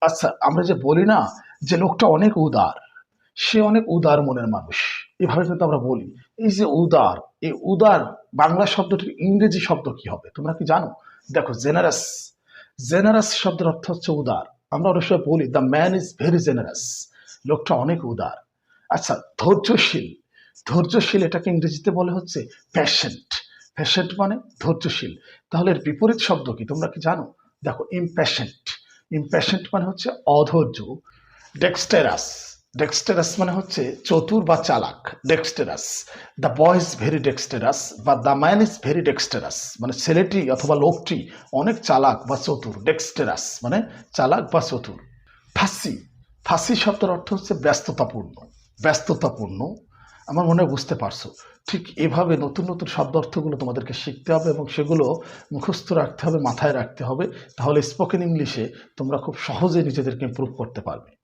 আচ্ছা, আমরা যে বলি না যে লোকটা অনেক উদার, সে অনেক উদার মনের মানুষ, এভাবে কিন্তু আমরা বলি। এই যে উদার, এই উদার বাংলা শব্দটির ইংরেজি শব্দ কি হবে তোমরা কি জানো? দেখো, জেনারাস। জেনারাস শব্দের অর্থ হচ্ছে উদার। আমরা অনেক সময় বলি the man is very generous, লোকটা অনেক উদার। আচ্ছা, ধৈর্যশীল। ধৈর্যশীল এটাকে ইংরেজিতে বলে হচ্ছে প্যাশেন্ট। প্যাশেন্ট মানে ধৈর্যশীল। তাহলে এর বিপরীত শব্দ কি তোমরা কি জানো? দেখো, ইমপ্যাশেন্ট। ইমপ্যাশেন্ট মানে হচ্ছে অধৈর্য। ডেক্সটেরাস। ডেক্সটেরাস মানে হচ্ছে চতুর বা চালাক। ডেক্সটেরাস। দ্য বয় ইজ ভেরি ডেক্সটেরাস বা দ্য ম্যান ইজ ভেরি ডেক্সটেরাস মানে ছেলেটি অথবা লোকটি অনেক চালাক বা চতুর। ডেক্সটেরাস মানে চালাক বা চতুর। ফাঁসি। ফাঁসি শব্দের অর্থ হচ্ছে ব্যস্ততাপূর্ণ। ব্যস্ততাপূর্ণ। আমার মনে হয় বুঝতে পারছো। ঠিক এভাবে নতুন নতুন শব্দ অর্থগুলো তোমাদেরকে শিখতে হবে এবং সেগুলো মুখস্থ রাখতে হবে, মাথায় রাখতে হবে। তাহলে স্পোকেন ইংলিশে তোমরা খুব সহজে নিজেদেরকে ইমপ্রুভ করতে পারবে।